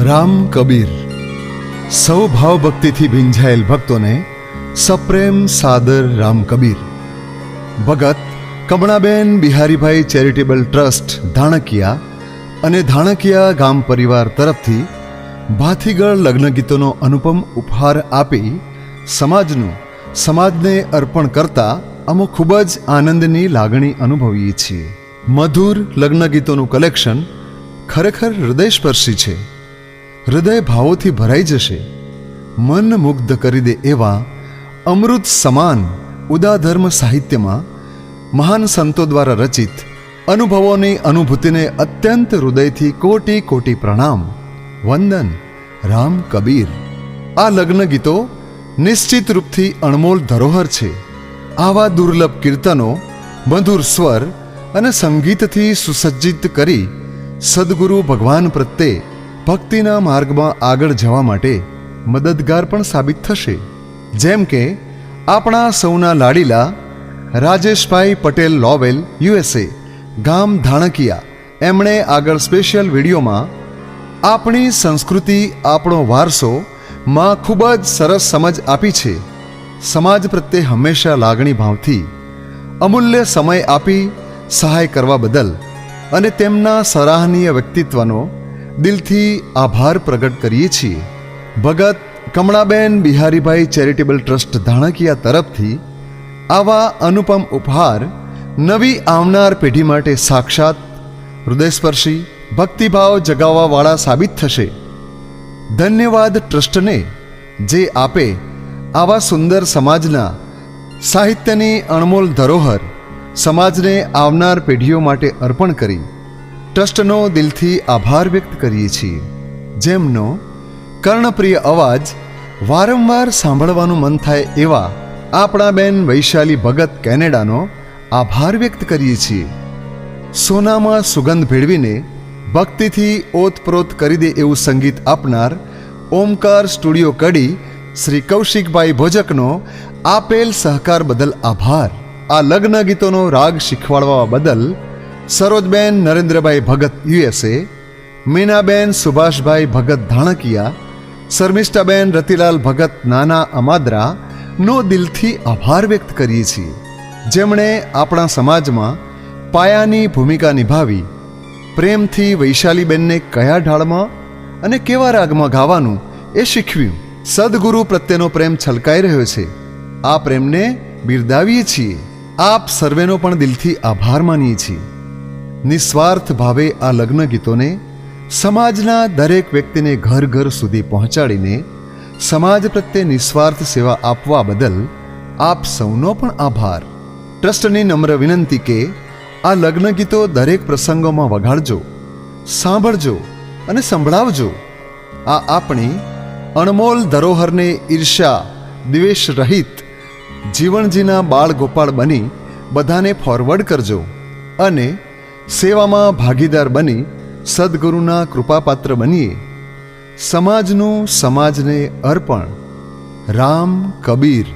રામ કબીર સૌ ભાવ ભક્તિથી ભીંજાયેલ ભક્તોને સપ્રેમ સાદર રામ કબીર. ભગત કમણાબેન બિહારીભાઈ ચેરિટેબલ ટ્રસ્ટ ધાણકિયા અને ધાણકિયા ગામ પરિવાર તરફથી ભાથીગળ લગ્ન ગીતોનો અનુપમ ઉપહાર આપી સમાજને અર્પણ કરતા અમે ખૂબ જ આનંદની લાગણી અનુભવીએ છીએ. મધુર લગ્ન ગીતોનું કલેક્શન ખરેખર હૃદયસ્પર્શી છે. હૃદય ભાવોથી ભરાઈ જશે. મન મુગ્ધ કરી દે એવા અમૃત સમાન ઉદાધર્મ સાહિત્યમાં મહાન સંતો દ્વારા રચિત અનુભવોની અનુભૂતિને અત્યંત હૃદયથી કોટી કોટી પ્રણામ વંદન રામ કબીર. આ લગ્ન ગીતો નિશ્ચિત રૂપથી અણમોલ ધરોહર છે. આવા દુર્લભ કીર્તનો મધુર સ્વર અને સંગીતથી સુસજ્જિત કરી સદગુરુ ભગવાન પ્રત્યે ભક્તિના માર્ગમાં આગળ જવા માટે મદદગાર પણ સાબિત થશે. જેમ કે આપણા સૌના લાડીલા રાજેશભાઈ પટેલ લોવેલ USA ગામ ધાણકિયા, એમણે આગળ સ્પેશિયલ વિડીયોમાં આપણી સંસ્કૃતિ આપણો વારસો માં ખૂબ જ સરસ સમજ આપી છે. સમાજ પ્રત્યે હંમેશા લાગણી ભાવથી અમૂલ્ય સમય આપી સહાય કરવા બદલ અને તેમના સરાહનીય વ્યક્તિત્વનો દિલથી આભાર પ્રગટ કરીએ છીએ. ભગત કમણાબેન બિહારીભાઈ ચેરિટેબલ ટ્રસ્ટ ધાણકિયા તરફથી આવા અનુપમ ઉપહાર નવી આવનાર પેઢી માટે સાક્ષાત હૃદયસ્પર્શી ભક્તિભાવ જગાવવાવાળા સાબિત થશે. ધન્યવાદ ટ્રસ્ટને જે આપે આવા સુંદર સમાજના સાહિત્યની અણમોલ ધરોહર સમાજને આવનાર પેઢીઓ માટે અર્પણ કરી ટ્રસ્ટનો દિલથી આભાર વ્યક્ત કરીએ છીએ. જેમનો કર્ણપ્રિય અવાજ વારંવાર સાંભળવાનું મન થાય એવા આપણા બેન વૈશાલી ભગત કેનેડાનો આભાર વ્યક્ત કરીએ છીએ. સોનામાં સુગંધ ભેળવીને ભક્તિથી ઓતપ્રોત કરી દે એવું સંગીત આપનાર ઓમકાર સ્ટુડિયો કડી શ્રી કૌશિકભાઈ ભોજકનો આપેલ સહકાર બદલ આભાર. આ લગ્ન ગીતોનો રાગ શીખવાડવા બદલ સરોજબેન નરેન્દ્રભાઈ ભગત USA, મીનાબેન સુભાષભાઈ ભગત ધાણકિયા, શર્મિષ્ઠાબેન રતિલાલ ભગત નાના અમાદરા નો દિલથી આભાર વ્યક્ત કરીએ છીએ. જેમણે આપણા સમાજમાં પાયાની ભૂમિકા નિભાવી પ્રેમથી વૈશાલીબેનને કયા ઢાળમાં અને કેવા રાગમાં ગાવાનું એ શીખવ્યું. સદગુરુ પ્રત્યેનો પ્રેમ છલકાઈ રહ્યો છે. આ પ્રેમને બિરદાવીએ છીએ. આપ સર્વેનો પણ દિલથી આભાર માનીએ છીએ. નિસ્વાર્થ ભાવે આ લગ્ન ગીતોને સમાજના દરેક વ્યક્તિને ઘર ઘર સુધી પહોંચાડીને સમાજ પ્રત્યે નિસ્વાર્થ સેવા આપવા બદલ આપ સૌનો પણ આભાર. ટ્રસ્ટની નમ્ર વિનંતી કે આ લગ્ન ગીતો દરેક પ્રસંગોમાં વગાડજો, સાંભળજો અને સંભળાવજો. આ આપણી અણમોલ ધરોહરને ઈર્ષ્યા દ્વેષ રહિત જીવનજીના બાળ ગોપાળ બની બધાને ફોરવર્ડ કરજો અને સેવામાં ભાગીદાર બની સદગુરુના કૃપાપાત્ર બનીએ. સમાજનું સમાજને અર્પણ. રામ કબીર.